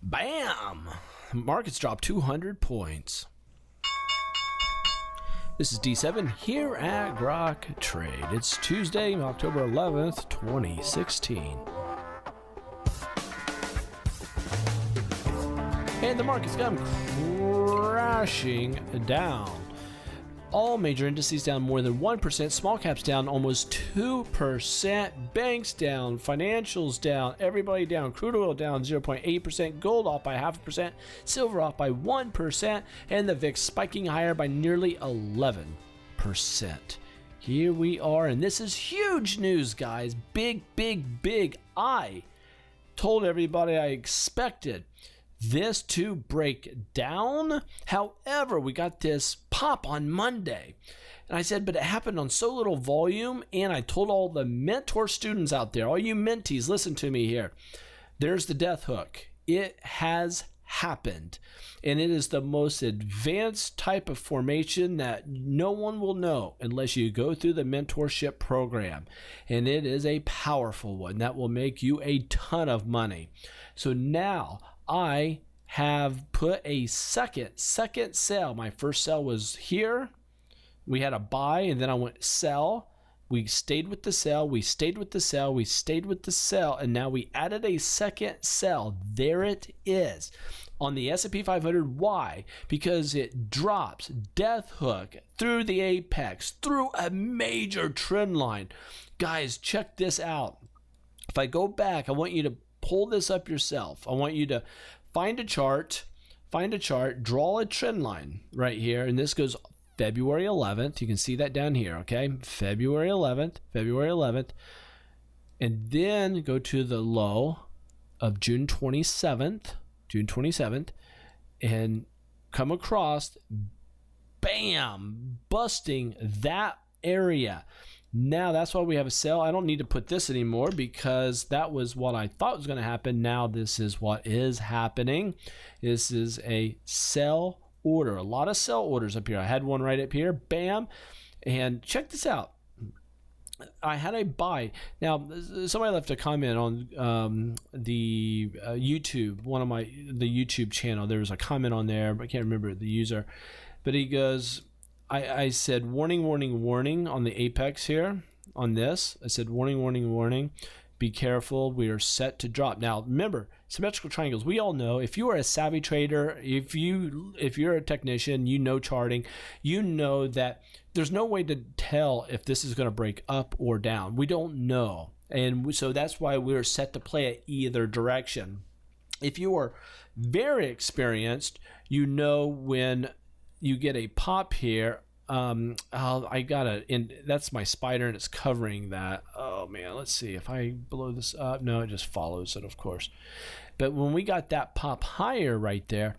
Bam! Markets dropped 200 points. This is D7 here at Grok Trade. It's Tuesday, October 11th, 2016. And the market's come crashing down. All major indices down more than 1%, small caps down almost 2%, banks down, financials down, everybody down, crude oil down 0.8%, gold off by 0.5%, silver off by 1%, and the VIX spiking higher by nearly 11%. Here we are, and this is huge news, guys. Big. I told everybody I expected this to break down. However, we got this pop on Monday. And I said, but it happened on so little volume. And I told all the mentor students out there, all you mentees, listen to me here. There's the death hook. It has happened. And it is the most advanced type of formation that no one will know unless you go through the mentorship program. And it is a powerful one that will make you a ton of money. So now I have put a second sell. My first sell was here. We had a buy, and then I went sell. We stayed with the sell. We stayed with the sell. We stayed with the sell, and now we added a second sell. There it is on the S&P 500. Why? Because it drops death hook through the apex, through a major trend line. Guys, check this out. If I go back, I want you to pull this up yourself. I want you to find a chart, draw a trend line right here. And this goes February 11th. You can see that down here, okay? February 11th. And then go to the low of June 27th, and come across, bam, busting that area. Now that's why we have a sell. I don't need to put this anymore because that was what I thought was going to happen. Now this is what is happening. This is a sell order. A lot of sell orders up here. I had one right up here. Bam. And check this out. I had a buy. Now somebody left a comment on the YouTube, the YouTube channel. There was a comment on there. I can't remember the user, but he goes, I said, warning on the apex here on this. I said, warning. Be careful. We are set to drop. Now, remember, symmetrical triangles. We all know if you are a savvy trader, if you're a technician, you know charting, you know that there's no way to tell if this is going to break up or down. We don't know. And so that's why we're set to play it either direction. If you are very experienced, you know when you get a pop here. That's my spider and it's covering that. Oh man, let's see if I blow this up. No, it just follows it, of course. But when we got that pop higher right there,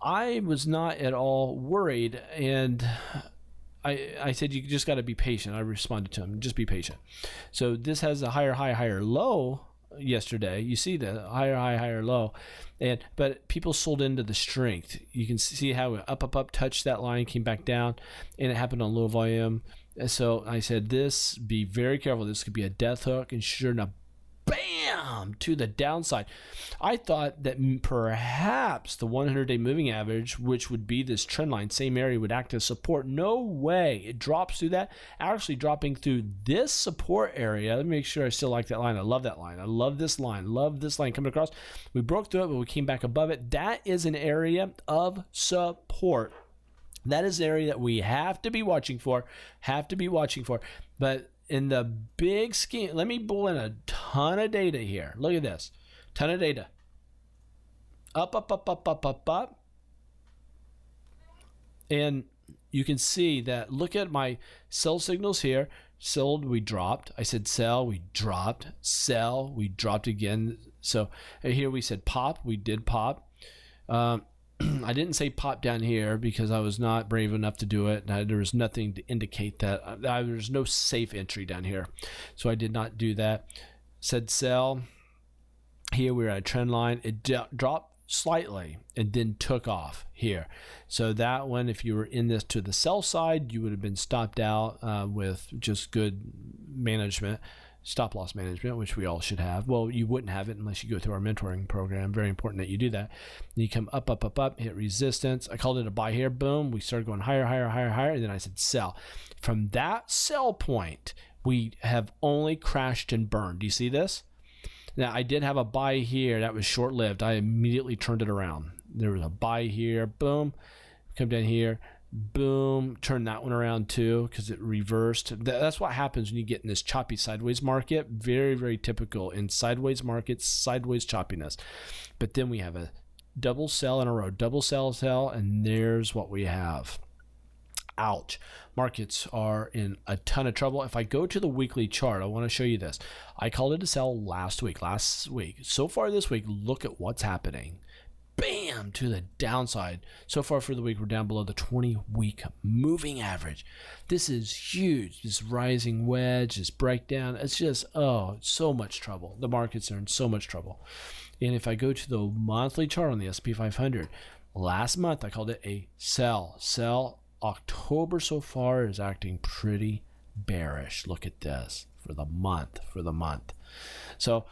I was not at all worried. And I said, you just got to be patient. I responded to him, just be patient. So this has a higher high, higher low yesterday. You see the higher high, higher low, but people sold into the strength. You can see how it up touched that line, came back down, and it happened on low volume. So I said, this, be very careful. This could be a death hook, and sure enough, bam, to the downside. I thought that perhaps the 100-day moving average, which would be this trend line, same area, would act as support. No way. It drops through that, actually dropping through this support area. Let me make sure I still like that line. I love that line. I love this line. Love this line coming across. We broke through it, but we came back above it. That is an area of support. That is an area that we have to be watching for. But in the big scheme, let me pull in a ton of data here. Look at this. Ton of data. Up. And you can see that, look at my sell signals here. Sold, we dropped. I said sell, we dropped. Sell, we dropped again. So here we said pop, we did pop. I didn't say pop down here because I was not brave enough to do it. There was nothing to indicate that. There's no safe entry down here. So I did not do that. Said sell. Here we're at a trend line. It dropped slightly and then took off here. So that one, if you were in this to the sell side, you would have been stopped out with just good management. stop loss management, which we all should have. Well, you wouldn't have it unless you go through our mentoring program. Very important that you do that. Then you come up, up, up, up, hit resistance. I called it a buy here. Boom. We started going higher, higher, higher, higher. And then I said sell. From that sell point, we have only crashed and burned. Do you see this? Now, I did have a buy here. That was short-lived. I immediately turned it around. There was a buy here. Boom. Come down here. Boom, turn that one around too because it reversed. That's what happens when you get in this choppy sideways market. Very, very typical in sideways markets, sideways choppiness. But then we have a double sell in a row, double sell, sell, and there's what we have. Ouch. Markets are in a ton of trouble. If I go to the weekly chart, I want to show you this. I called it a sell last week. So far this week, look at what's happening. Bam, to the downside. So far for the week, we're down below the 20-week moving average. This is huge. This rising wedge, this breakdown. It's just, so much trouble. The markets are in so much trouble. And if I go to the monthly chart on the S&P 500, last month I called it a sell. October so far is acting pretty bearish. Look at this for the month. So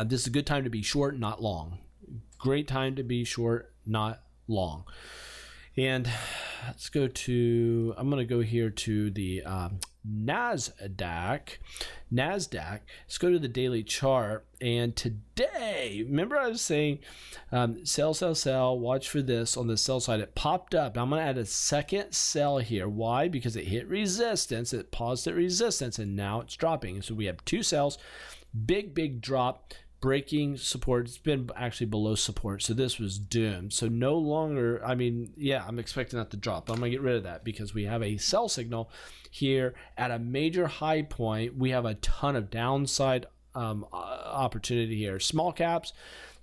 this is a good time to be short, not long. Great time to be short, not long. And let's go to, I'm going to go here to the NASDAQ. Let's go to the daily chart. And today, remember I was saying sell, watch for this on the sell side. It popped up. I'm going to add a second sell here. Why? Because it hit resistance. It paused at resistance, and now it's dropping. So we have two sells. Big drop, breaking support. It's been actually below support, so this was doomed. So no longer, I'm expecting that to drop, but I'm gonna get rid of that because we have a sell signal here at a major high point. We have a ton of downside opportunity here. Small caps,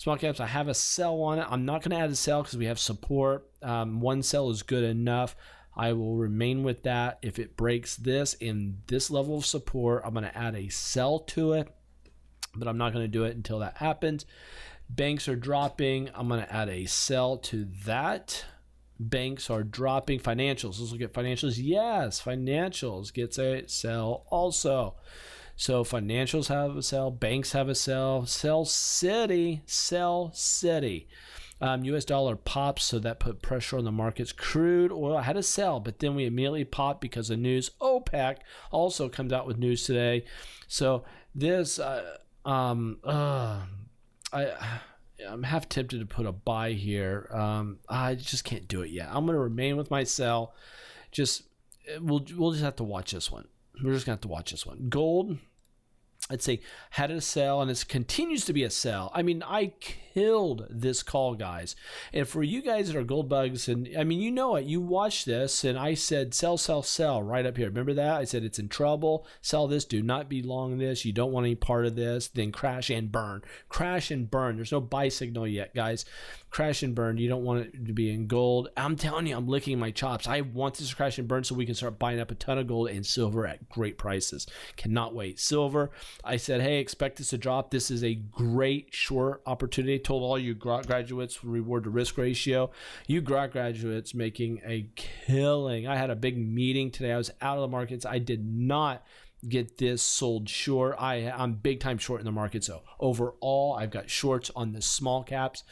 I have a sell on it. I'm not gonna add a sell because we have support. One sell is good enough. I will remain with that. If it breaks this in this level of support, I'm going to add a sell to it, but I'm not going to do it until that happens. Banks are dropping. I'm going to add a sell to that. Banks are dropping. Financials. Let's look at financials. Yes, financials gets a sell also. So financials have a sell. Banks have a sell. Sell City. US dollar pops, so that put pressure on the markets. Crude oil had a sell, but then we immediately popped because of news. OPEC also comes out with news today. So this, I'm half tempted to put a buy here. I just can't do it yet. I'm going to remain with my sell. We'll just have to watch this one. We're just going to have to watch this one. Gold, I'd say, had a sell, and it continues to be a sell. I killed this call, guys. And for you guys that are gold bugs, and you know it, you watch this, and I said sell right up here. Remember that? I said it's in trouble. Sell this. Do not be long this. You don't want any part of this. Then crash and burn. Crash and burn. There's no buy signal yet, guys. Crash and burn. You don't want it to be in gold. I'm telling you, I'm licking my chops. I want this to crash and burn so we can start buying up a ton of gold and silver at great prices. Cannot wait. Silver, I said, hey, expect this to drop. This is a great short opportunity. Told all you Grok graduates, reward to risk ratio. You Grok graduates making a killing. I had a big meeting today. I was out of the markets. I did not get this sold short. I'm big time short in the market. So overall, I've got shorts on the small caps,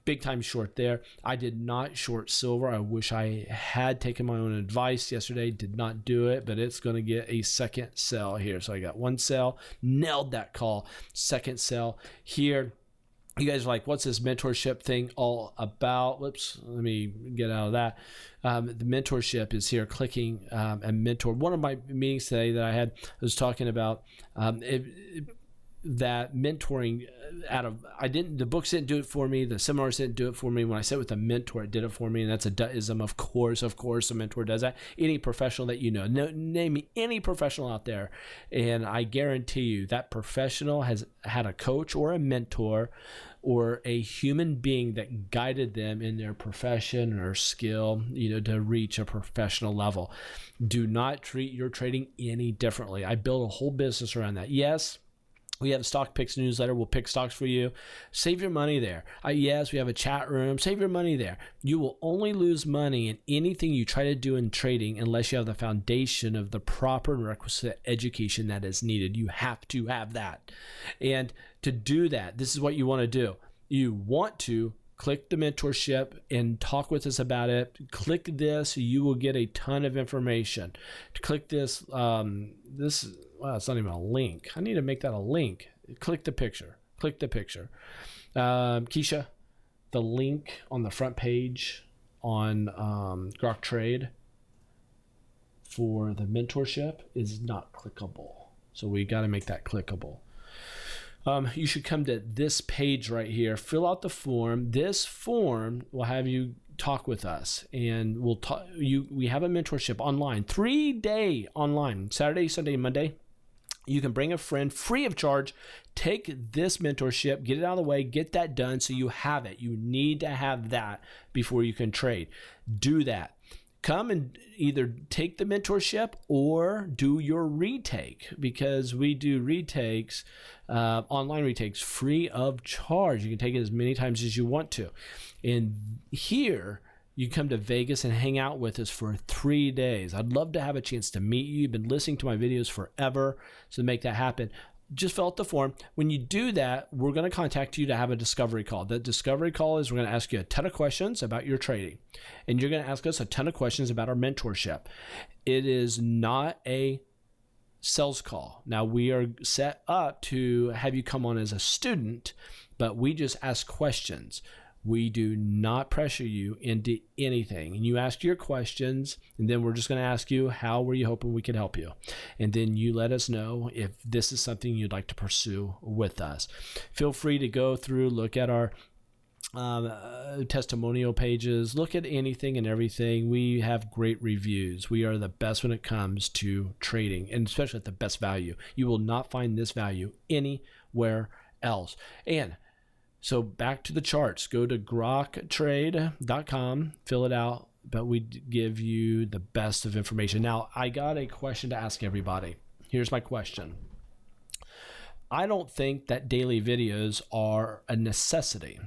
big time short there. I did not short silver. I wish I had taken my own advice yesterday. Did not do it, but it's going to get a second sell here. So I got one sell, nailed that call. Second sell here. You guys are like, what's this mentorship thing all about? Whoops, let me get out of that. The mentorship is here, clicking and mentor. One of my meetings today that I had was talking about that mentoring the books didn't do it for me. The seminars didn't do it for me. When I sat with a mentor, it did it for me. And that's a Duttism. Of course, a mentor does that. Any professional that you know, name me any professional out there. And I guarantee you that professional has had a coach or a mentor or a human being that guided them in their profession or skill, to reach a professional level. Do not treat your trading any differently. I built a whole business around that. Yes, We have a stock picks newsletter. We'll pick stocks for you. Save your money there. Yes, we have a chat room. Save your money there. You will only lose money in anything you try to do in trading unless you have the foundation of the proper and requisite education that is needed. You have to have that. And to do that, this is what you want to do. You want to click the mentorship and talk with us about it. Click this, you will get a ton of information. Click this, well, it's not even a link. I need to make that a link. Click the picture. Click the picture. Keisha, the link on the front page on Grok Trade for the mentorship is not clickable. So we got to make that clickable. You should come to this page right here, fill out the form. This form will have you talk with us, and we'll talk. We have a mentorship online, 3-day online, Saturday, Sunday, Monday. You can bring a friend free of charge, take this mentorship, get it out of the way, get that done so you have it. You need to have that before you can trade. Do that. Come and either take the mentorship or do your retake, because we do retakes, online retakes free of charge. You can take it as many times as you want to. And here, you come to Vegas and hang out with us for 3 days. I'd love to have a chance to meet you. You've been listening to my videos forever, so to make that happen, just fill out the form. When you do that, we're going to contact you to have a discovery call. The discovery call is we're going to ask you a ton of questions about your trading, and you're going to ask us a ton of questions about our mentorship. It is not a sales call. Now, we are set up to have you come on as a student, but we just ask questions. We do not pressure you into anything. And you ask your questions, and then we're just going to ask you, how were you hoping we could help you? And then you let us know if this is something you'd like to pursue with us. Feel free to go through, look at our testimonial pages, look at anything and everything. We have great reviews. We are the best when it comes to trading, and especially at the best value. You will not find this value anywhere else. And so back to the charts. Go to groktrade.com, fill it out, but we give you the best of information. Now, I got a question to ask everybody. Here's my question. I don't think that daily videos are a necessity.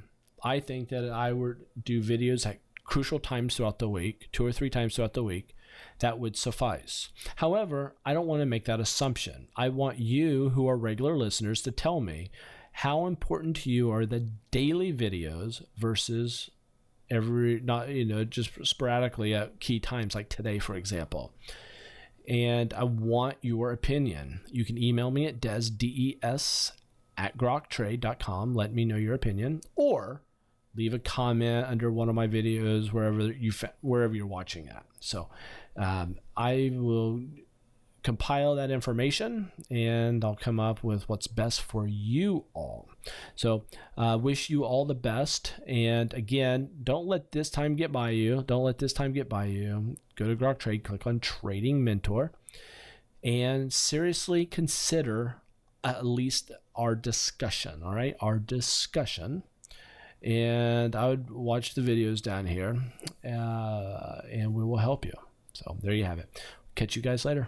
I think that I would do videos at crucial times throughout the week, 2 or 3 times throughout the week, that would suffice. However, I don't want to make that assumption. I want you who are regular listeners to tell me, how important to you are the daily videos versus just sporadically at key times like today, for example? And I want your opinion. You can email me at des@groktrade.com. Let me know your opinion, or leave a comment under one of my videos wherever you're watching at. So I will compile that information, and I'll come up with what's best for you all. So wish you all the best. And again, don't let this time get by you. Don't let this time get by you. Go to Grok Trade, click on Trading Mentor, and seriously consider at least our discussion. All right, our discussion. And I would watch the videos down here, and we will help you. So there you have it. Catch you guys later.